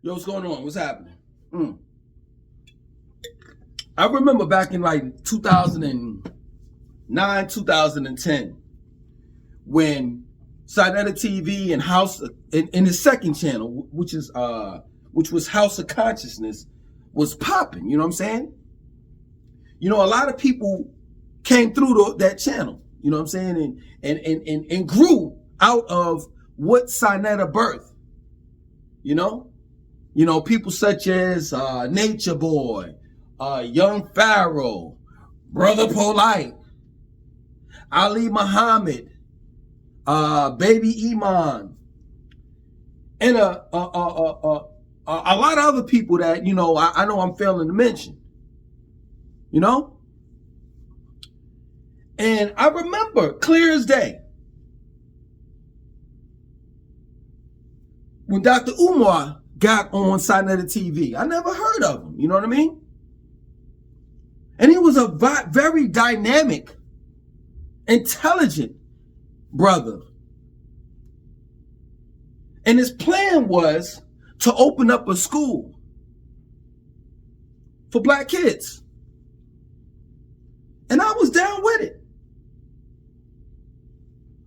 Yo, what's going on? What's happening? I remember back in like 2009, 2010, when Sinetta TV and House in the second channel, which was House of Consciousness, was popping. You know what I'm saying? You know, a lot of people came through that channel. You know what I'm saying? And grew out of what Sinetta birthed. You know, people such as Nature Boy, Young Pharaoh, Brother Polite, Ali Muhammad, Baby Iman, and a lot of other people that, you know, I know I'm failing to mention. You know? And I remember clear as day when Dr. Umar got on Sinetta TV. I never heard of him, you know what I mean? And he was a very dynamic, intelligent brother. And his plan was to open up a school for black kids. And I was down with it.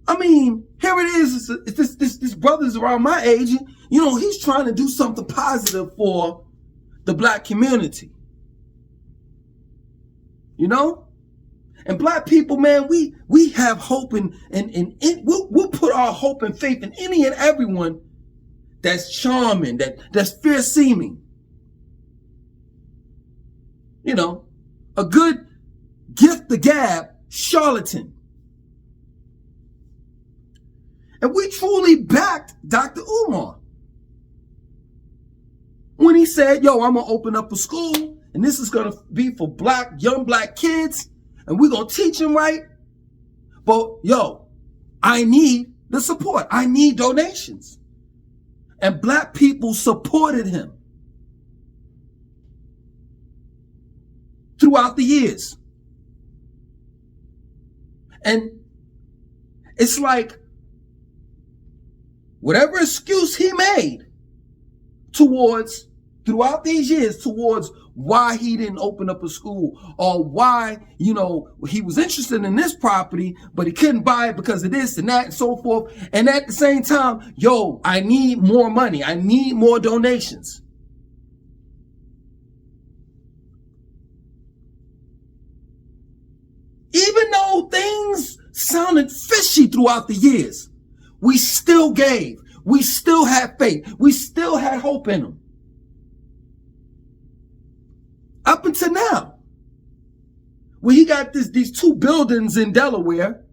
I mean, here it is. This brother's around my age. You know, he's trying to do something positive for the black community. You know? And black people, man, we have hope and we'll put our hope and faith in any and everyone that's charming, that's fair seeming. You know, a good gift the gab charlatan. And we truly backed Dr. Umar when he said, yo, I'm going to open up a school and this is going to be for young black kids and we're going to teach them right. But yo, I need the support. I need donations. And black people supported him throughout the years. And it's like, whatever excuse he made throughout these years towards why he didn't open up a school or why, you know, he was interested in this property, but he couldn't buy it because of this and that and so forth. And at the same time, yo, I need more money. I need more donations. Even though things sounded fishy throughout the years, we still gave. We still had faith. We still had hope in him. Up until now, when he got these two buildings in Delaware,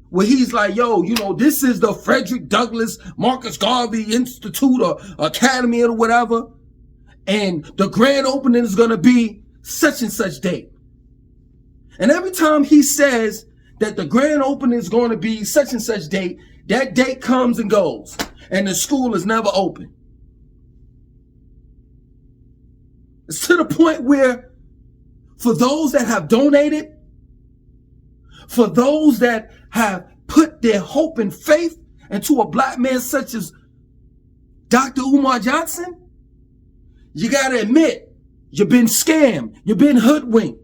where he's like, yo, you know, this is the Frederick Douglass Marcus Garvey Institute or Academy or whatever, and the grand opening is going to be such and such date. And every time he says that the grand opening is going to be such and such date, that date comes and goes, and the school is never open. It's to the point where for those that have donated, for those that have put their hope and faith into a black man such as Dr. Umar Johnson, you got to admit, you've been scammed, you've been hoodwinked.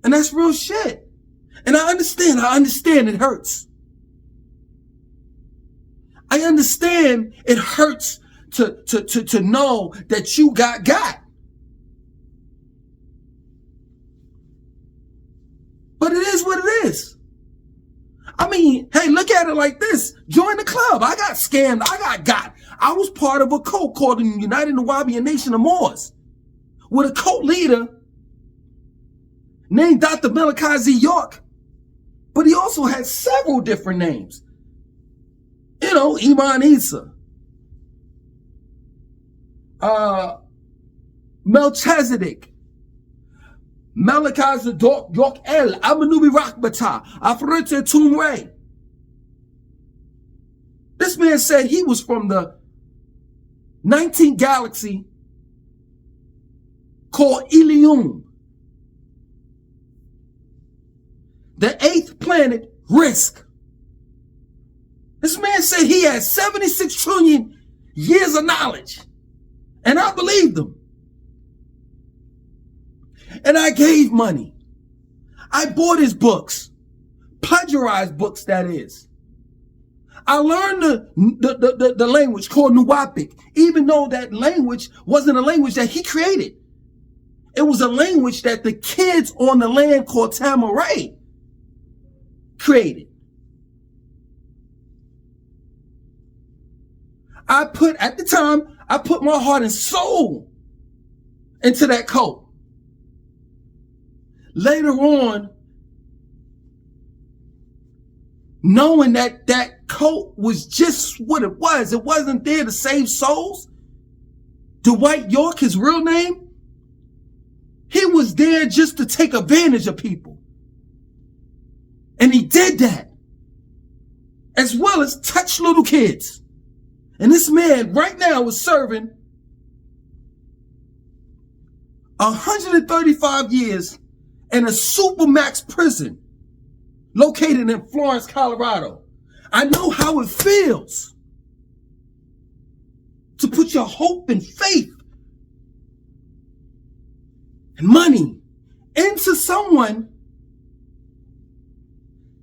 And that's real shit. And I understand it hurts. I understand it hurts to know that you got. But it is what it is. I mean, hey, look at it like this. Join the club. I got scammed. I got. I was part of a cult called the United Nawabian Nation of Moors, with a cult leader named Dr. Malachi Z. York. But he also had several different names. You know, Iman Isa, Melchizedek, Malachi Zadok, York El, Amanubi Rakbata, Afrete Tumre. This man said he was from the 19th galaxy called Ilium. The 8th planet, Risk. This man said he had 76 trillion years of knowledge. And I believed him. And I gave money. I bought his books. Plagiarized books, that is. I learned the language called Nuwapic, even though that language wasn't a language that he created. It was a language that the kids on the land called Tamaray created. At the time, I put my heart and soul into that code. Later on, knowing that that cult was just what it wasn't there to save souls. Dwight York, his real name, he was there just to take advantage of people. And he did that, as well as touch little kids. And this man right now is serving 135 years in a supermax prison located in Florence, Colorado. I know how it feels to put your hope and faith and money into someone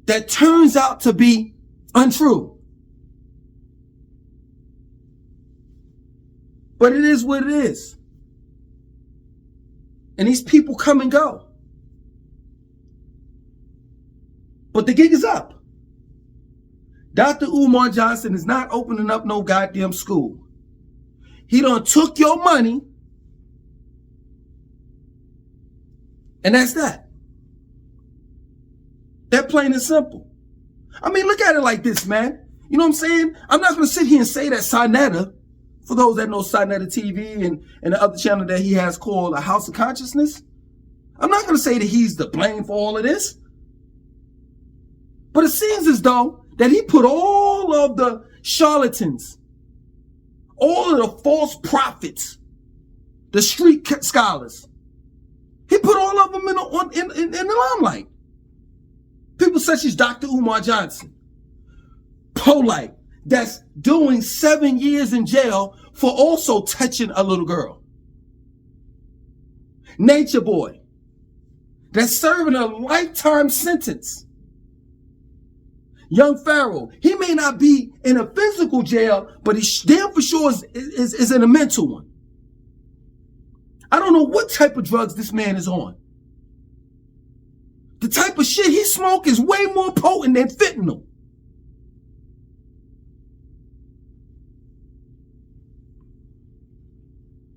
that turns out to be untrue. But it is what it is. And these people come and go. But the gig is up. Dr. Umar Johnson is not opening up no goddamn school. He done took your money. And that's that. That plain and simple. I mean, look at it like this, man. You know what I'm saying? I'm not going to sit here and say that Sinetta, for those that know Sinetta TV and the other channel that he has called A House of Consciousness, I'm not going to say that he's to blame for all of this. But it seems as though that he put all of the charlatans, all of the false prophets, the street scholars, he put all of them in the limelight. People such as Dr. Umar Johnson, Polite, that's doing 7 years in jail for also touching a little girl. Nature Boy, that's serving a lifetime sentence. Young Pharaoh, he may not be in a physical jail, but he damn for sure is in a mental one. I don't know what type of drugs this man is on. The type of shit he smoke is way more potent than fentanyl.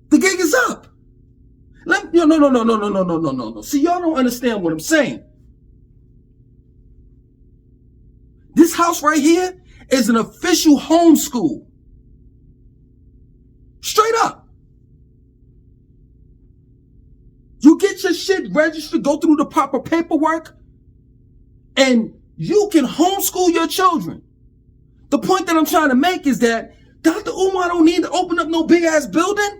The gig is up. No. See, y'all don't understand what I'm saying. This house right here is an official homeschool. Straight up. You get your shit registered, go through the proper paperwork, and you can homeschool your children. The point that I'm trying to make is that Dr. Umar don't need to open up no big ass building.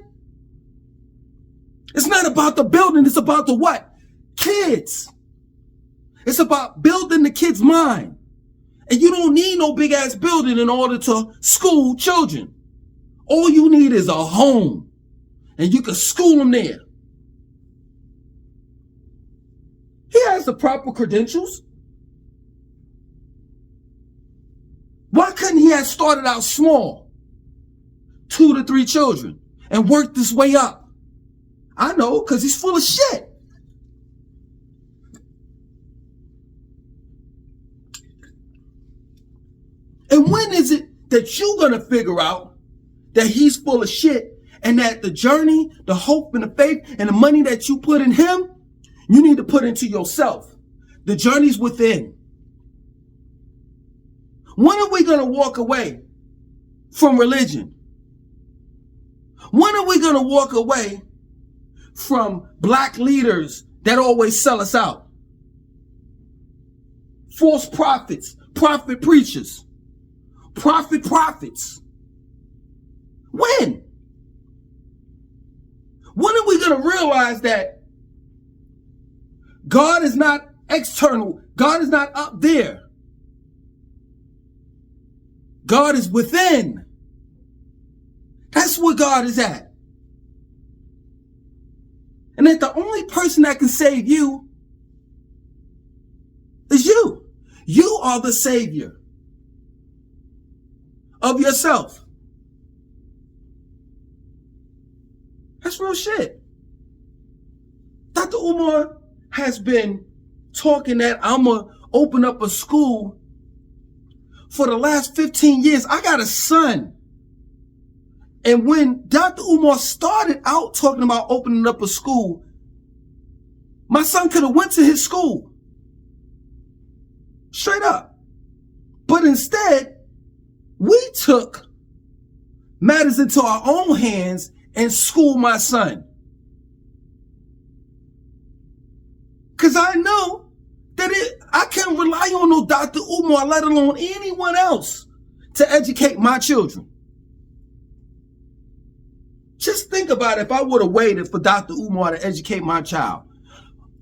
It's not about the building, it's about the what? Kids. It's about building the kid's mind. And you don't need no big ass building in order to school children. All you need is a home. And you can school them there. He has the proper credentials. Why couldn't he have started out small? 2 to 3 children. And worked his way up? I know, because he's full of shit. And when is it that you're going to figure out that he's full of shit and that the journey, the hope and the faith and the money that you put in him, you need to put into yourself? The journey's within. When are we going to walk away from religion? When are we going to walk away from black leaders that always sell us out? False prophets, prophet preachers. Prophets. When? When are we going to realize that God is not external? God is not up there. God is within. That's where God is at. And that the only person that can save you is you. You are the savior of yourself. That's real shit. Dr. Umar has been talking that I'm going to open up a school for the last 15 years. I got a son. And when Dr. Umar started out talking about opening up a school, my son could have went to his school. Straight up. But instead, we took matters into our own hands and schooled my son. Because I know that I can't rely on no Dr. Umar, let alone anyone else, to educate my children. Just think about it, if I would have waited for Dr. Umar to educate my child.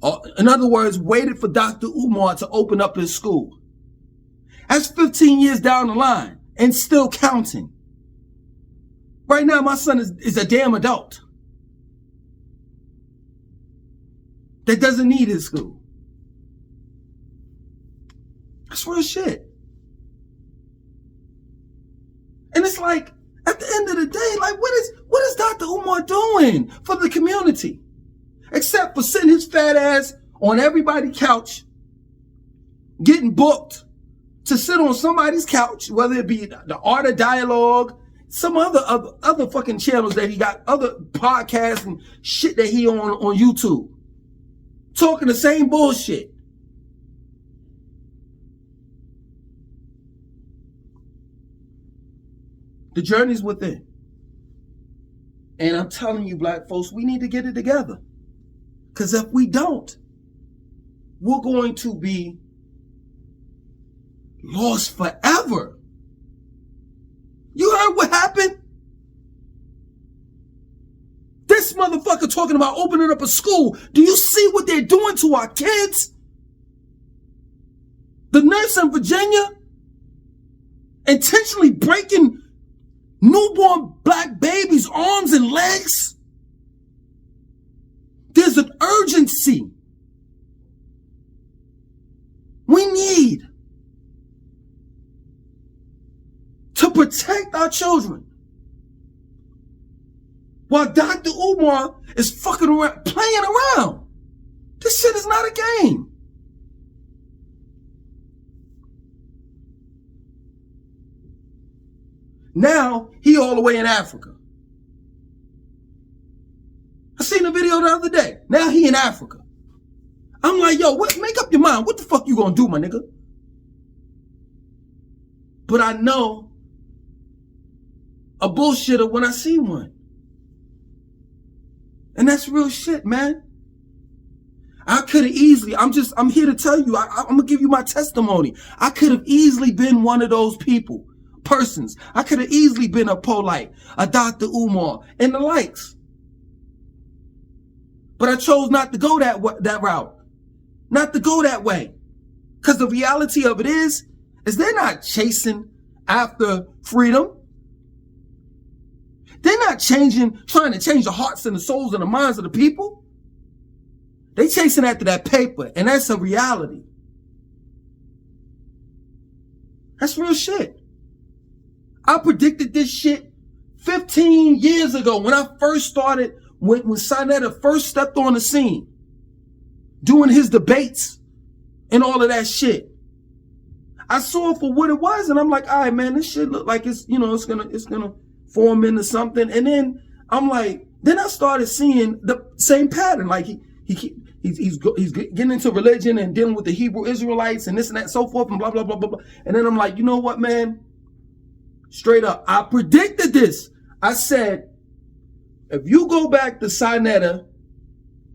Or, in other words, waited for Dr. Umar to open up his school. That's 15 years down the line and still counting. Right now, my son is a damn adult that doesn't need his school. That's real shit. And it's like, at the end of the day, like, what is Dr. Umar doing for the community? Except for sitting his fat ass on everybody's couch, getting booked to sit on somebody's couch, whether it be the Art of Dialogue, some other fucking channels that he got, other podcasts and shit that he on YouTube, talking the same bullshit. The journey's within. And I'm telling you, black folks, we need to get it together. Because if we don't, we're going to be lost forever. You heard what happened? This motherfucker talking about opening up a school. Do you see what they're doing to our kids? The nurse in Virginia intentionally breaking newborn black babies' arms and legs. There's an urgency. We need to protect our children while Dr. Umar is fucking around, playing around. This shit is not a game. Now, he all the way in Africa. I seen a video the other day. Now he in Africa. I'm like, yo, make up your mind. What the fuck you gonna do, my nigga? But I know a bullshitter when I see one. And that's real shit, man. I could have easily, I'm here to tell you, I'm gonna give you my testimony. I could have easily been one of those persons. I could have easily been a Polite, a Dr. Umar, and the likes. But I chose not to go that route. Not to go that way. Because the reality of it is they're not chasing after freedom. They're not trying to change the hearts and the souls and the minds of the people. They're chasing after that paper, and that's a reality. That's real shit. I predicted this shit 15 years ago when I first started, when Sinetta first stepped on the scene, doing his debates and all of that shit. I saw it for what it was, and I'm like, all right, man, this shit look like it's gonna form into something. And then I'm like, then I started seeing the same pattern. Like he's getting into religion and dealing with the Hebrew Israelites and this and that, so forth, and blah blah blah blah blah. And then I'm like, you know what, man? Straight up, I predicted this. I said, if you go back to Sinetta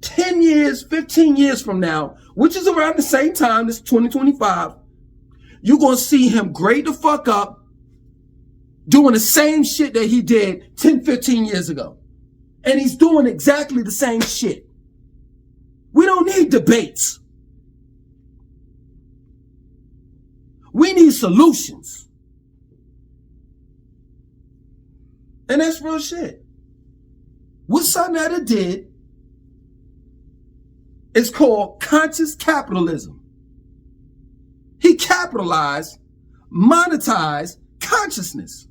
10 years, 15 years from now, which is around the same time, this 2025, you're going to see him grade the fuck up, doing the same shit that he did 10, 15 years ago. And he's doing exactly the same shit. We don't need debates. We need solutions. And that's real shit. What Sonetta did is called conscious capitalism. He capitalized, monetized consciousness.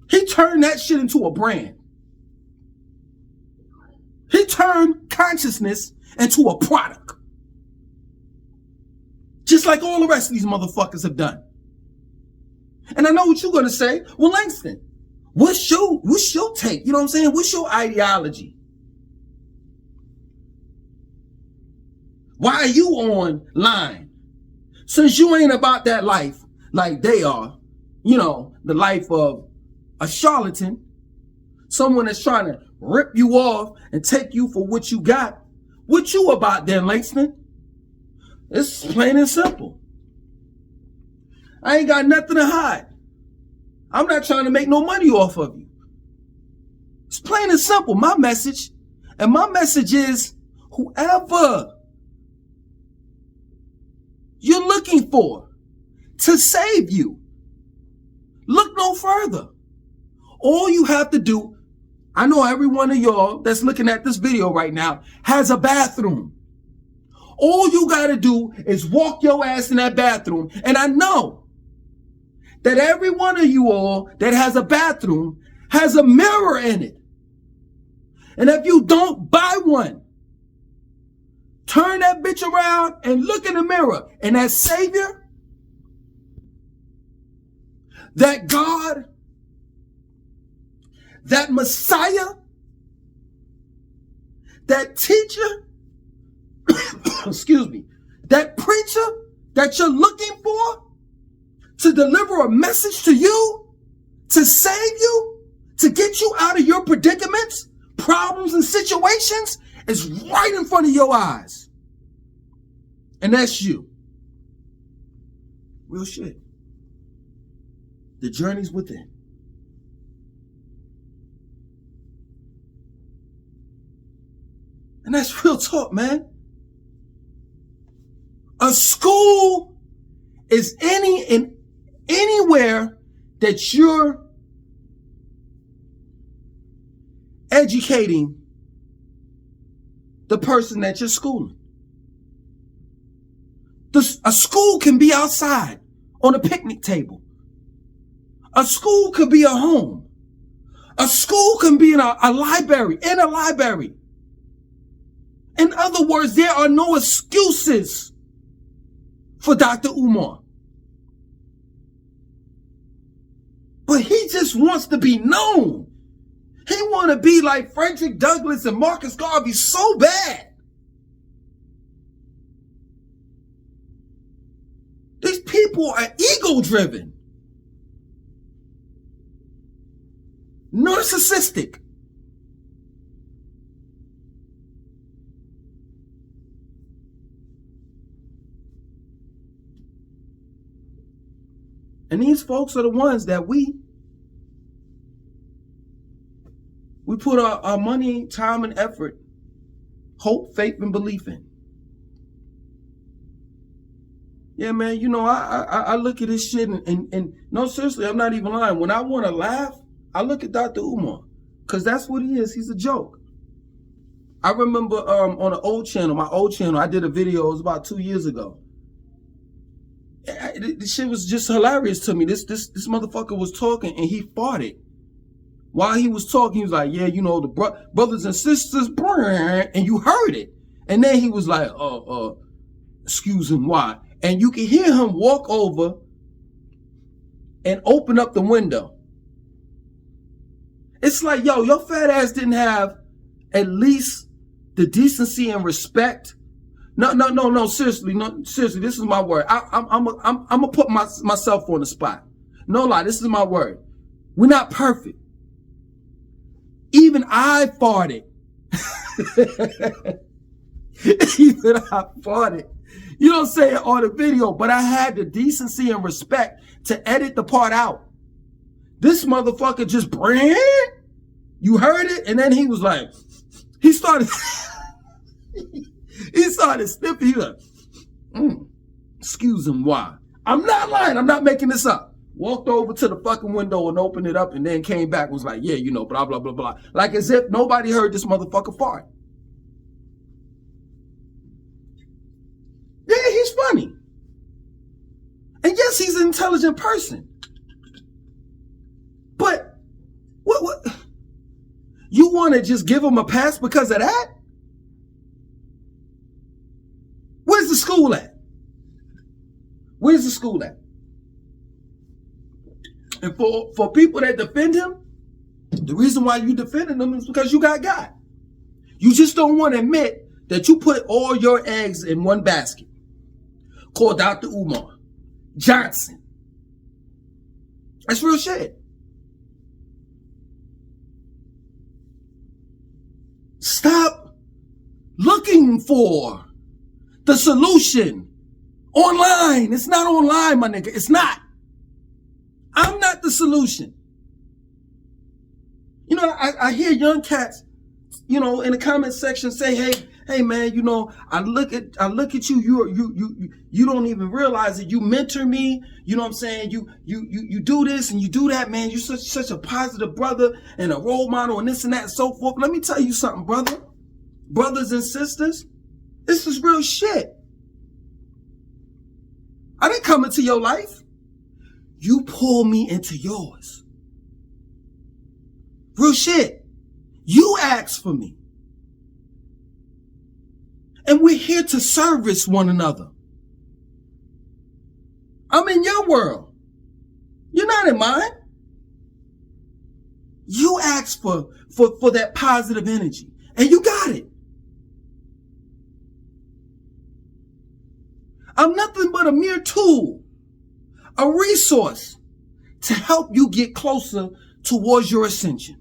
He turned that shit into a brand. He turned consciousness into a product. Just like all the rest of these motherfuckers have done. And I know what you're going to say. Well, Langston, what's your take? You know what I'm saying? What's your ideology? Why are you online? Since you ain't about that life like they are, you know, the life of a charlatan, someone that's trying to rip you off and take you for what you got. What you about then, Langston? It's plain and simple. I ain't got nothing to hide. I'm not trying to make no money off of you. It's plain and simple, my message. And my message is, whoever you're looking for to save you, look no further. All you have to do, I know every one of y'all that's looking at this video right now has a bathroom. All you got to do is walk your ass in that bathroom. And I know that every one of you all that has a bathroom has a mirror in it. And if you don't buy one, turn that bitch around and look in the mirror. And that Savior, that God, that Messiah, that teacher, excuse me, that preacher that you're looking for to deliver a message to you, to save you, to get you out of your predicaments, problems, and situations is right in front of your eyes. And that's you. Real shit. The journey's within. And that's real talk, man. A school is anywhere that you're educating the person that you're schooling. A school can be outside on a picnic table. A school could be a home. A school can be in a library, in a library. In other words, there are no excuses for Dr. Umar. But he just wants to be known. He want to be like Frederick Douglass and Marcus Garvey so bad. These people are ego-driven, narcissistic. And these folks are the ones that we put our money, time, and effort, hope, faith, and belief in. Yeah, man, you know, I look at this shit and no, seriously, I'm not even lying. When I want to laugh, I look at Dr. Umar, because that's what he is. He's a joke. I remember on an old channel, my old channel, I did a video, it was about 2 years ago. This shit was just hilarious to me. This motherfucker was talking and he farted. While he was talking, he was like, yeah, you know, the brothers and sisters, and you heard it. And then he was like, excuse him, why? And you can hear him walk over and open up the window. It's like, yo, your fat ass didn't have at least the decency and respect. No, seriously, this is my word. I'm gonna put myself on the spot. No lie, this is my word. We're not perfect. Even I farted. Even I farted. You don't say it on the video, but I had the decency and respect to edit the part out. This motherfucker just brand. You heard it, and then he was like, he started sniffing. He was like, Excuse him, why? I'm not lying. I'm not making this up. Walked over to the fucking window and opened it up and then came back and was like, yeah, you know, blah, blah, blah, blah. Like as if nobody heard this motherfucker fart. Yeah, he's funny. And yes, he's an intelligent person. But what? You want to just give him a pass because of that? Where's the school at? Where's the school at? And for people that defend him, the reason why you defending him is because you got God. You just don't want to admit that you put all your eggs in one basket called Dr. Umar Johnson. That's real shit. Stop looking for the solution online. It's not online, my nigga. It's not. I'm not the solution. You know, I hear young cats, you know, in the comment section say, hey man, you know, I look at you, you don't even realize it. You mentor me, you know what I'm saying? You do this and you do that, man. You're such a positive brother and a role model and this and that and so forth. Let me tell you something, brother. Brothers and sisters, this is real shit. I didn't come into your life. You pull me into yours. Real shit. You asked for me. And we're here to service one another. I'm in your world. You're not in mine. You asked for that positive energy. And you got it. I'm nothing but a mere tool. A resource to help you get closer towards your ascension.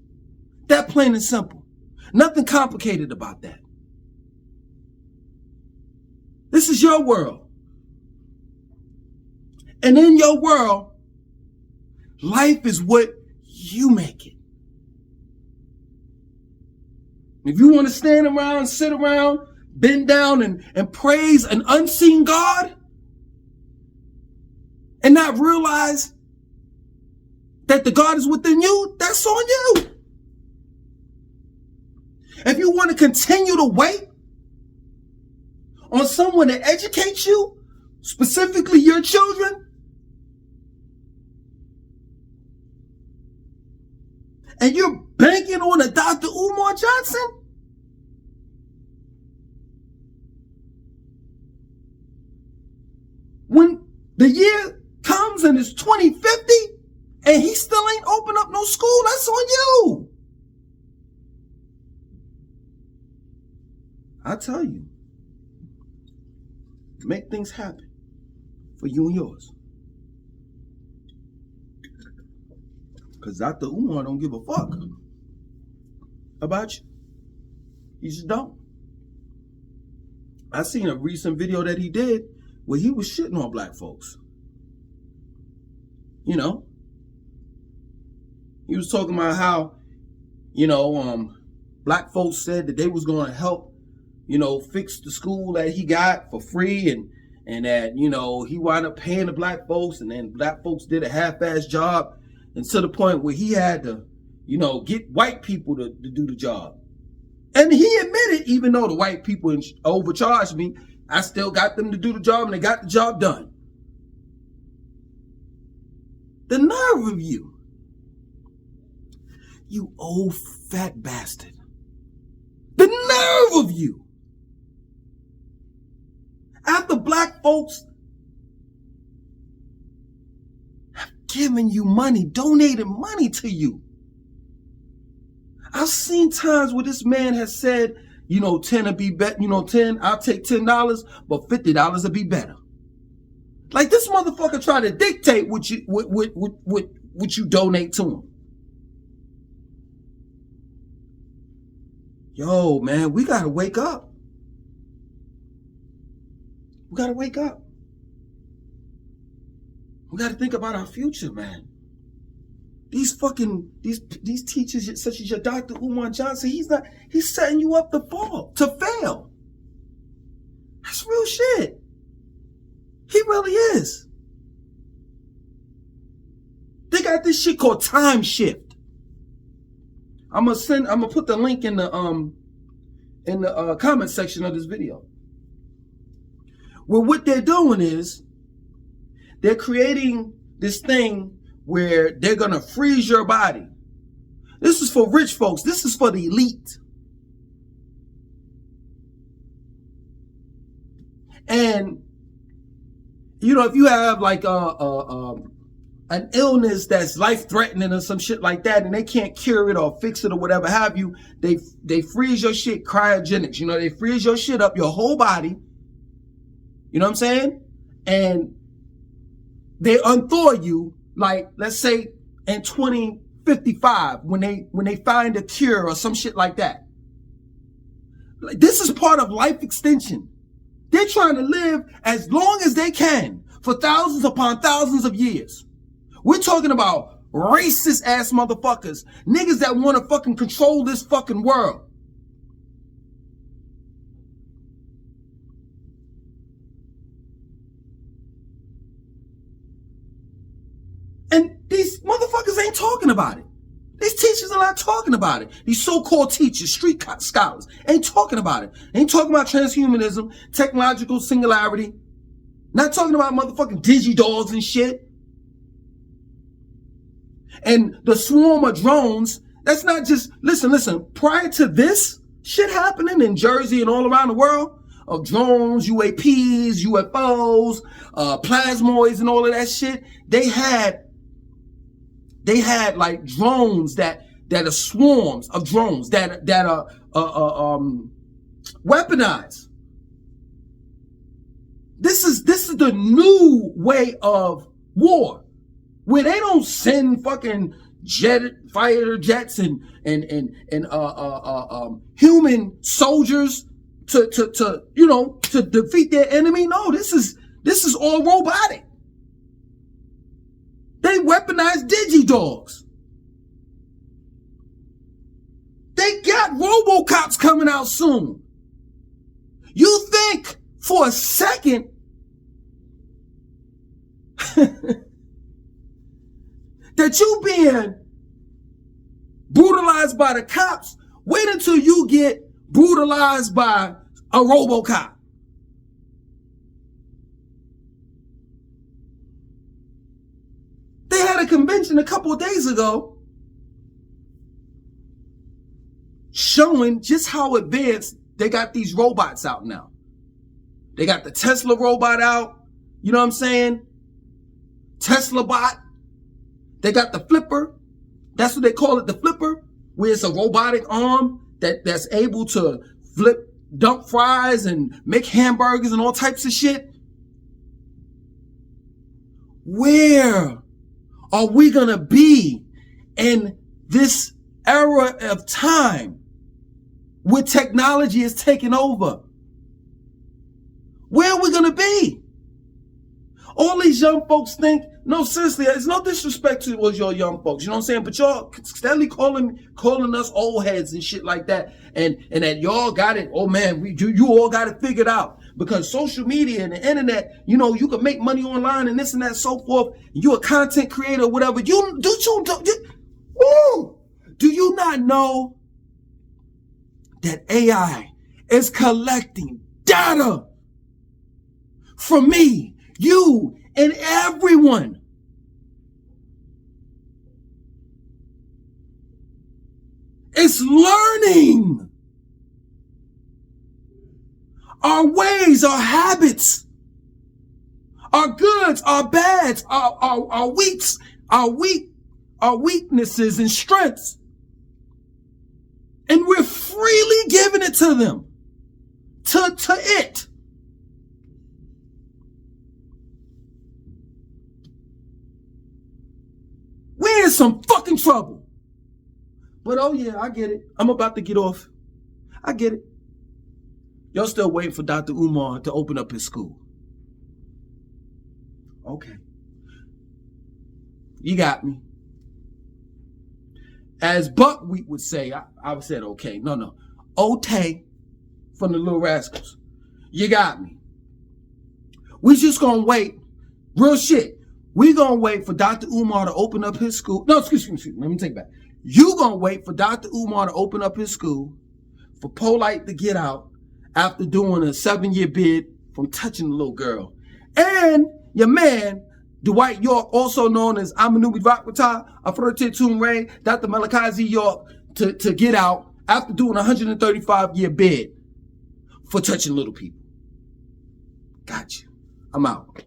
That plain and simple. Nothing complicated about that. This is your world. And in your world, life is what you make it. If you want to stand around, sit around, bend down and praise an unseen God, and not realize that the God is within you, that's on you. If you want to continue to wait on someone to educate you, specifically your children, and you're banking on a Dr. Umar Johnson, when the year comes and it's 2050 and he still ain't open up no school, that's on you. I tell you, make things happen for you and yours. Because Dr. Umar don't give a fuck about you. He just don't. I seen a recent video that he did where he was shitting on black folks. You know, he was talking about how, you know, black folks said that they was going to help, you know, fix the school that he got for free, and that, you know, he wound up paying the black folks, and then black folks did a half-ass job, and to the point where he had to, you know, get white people to do the job. And he admitted, even though the white people overcharged me, I still got them to do the job, and they got the job done. The nerve of you. You old fat bastard. The nerve of you. After black folks have given you money, donated money to you. I've seen times where this man has said, you know, 10 will be better, you know, 10, I'll take $10, but $50 will be better. Like this motherfucker try to dictate what you donate to him. Yo, man, we gotta wake up. We gotta wake up. We gotta think about our future, man. These teachers, such as your Dr. Umar Johnson, he's setting you up to fail. That's real shit. really is. They got this shit called time shift. I'm gonna put the link in the comment section of this video. Well, what they're doing is they're creating this thing where they're gonna freeze your body. This is for rich folks. This is for the elite. And you know, if you have like an illness that's life-threatening or some shit like that, and they can't cure it or fix it or whatever have you, they freeze your shit, cryogenics. You know, they freeze your shit up, your whole body. You know what I'm saying? And they unthaw you, like, let's say in 2055, when they find a cure or some shit like that. Like, this is part of life extension. They're trying to live as long as they can for thousands upon thousands of years. We're talking about racist ass motherfuckers. Niggas that want to fucking control this fucking world. And these motherfuckers ain't talking about it. These teachers are not talking about it. These so-called teachers, street scholars, ain't talking about it. Ain't talking about transhumanism, technological singularity. Not talking about motherfucking digidolls and shit. And the swarm of drones, that's not just, listen, prior to this shit happening in Jersey and all around the world, of drones, UAPs, UFOs, plasmoids and all of that shit, they had like drones that are swarms of drones that are weaponized. This is the new way of war, where they don't send fucking fighter jets and human soldiers to defeat their enemy. No, this is all robotic. They weaponize digidogs. They got RoboCops coming out soon. You think for a second that you being brutalized by the cops? Wait until you get brutalized by a RoboCop. They had a convention a couple of days ago showing just how advanced they got these robots out now. They got the Tesla robot out, you know what I'm saying? Tesla bot. They got the flipper. That's what they call it, the flipper, where it's a robotic arm that's able to flip, dump fries and make hamburgers and all types of shit. Where are we gonna be in this era of time where technology is taking over? Where are we gonna be? All these young folks think, no, seriously, it's no disrespect towards your young folks, you know what I'm saying? But y'all steadily calling us old heads and shit like that, and that y'all got it. Oh man, you all got it figured out. Because social media and the internet, you know, you can make money online and this and that and so forth. You're a content creator or whatever. Do you not know that AI is collecting data from me, you, and everyone? It's learning our ways, our habits, our goods, our bads, our weaknesses and strengths. And we're freely giving it to them, to it. We're in some fucking trouble. But oh yeah, I get it. I'm about to get off. I get it. Y'all still waiting for Dr. Umar to open up his school. Okay. You got me. As Buckwheat would say, I said okay. No. Otay from the Little Rascals. You got me. We just gonna wait Real shit. We gonna wait for Dr. Umar to open up his school. No, excuse me. Let me take it back. You gonna wait for Dr. Umar to open up his school, for Polite to get out after doing a 7-year bid from touching the little girl. And your man, Dwight York, also known as Amanubi Vakwata, Afrote Tumre, Dr. Malachi York, to get out after doing a 135-year bid for touching little people. Got you. I'm out.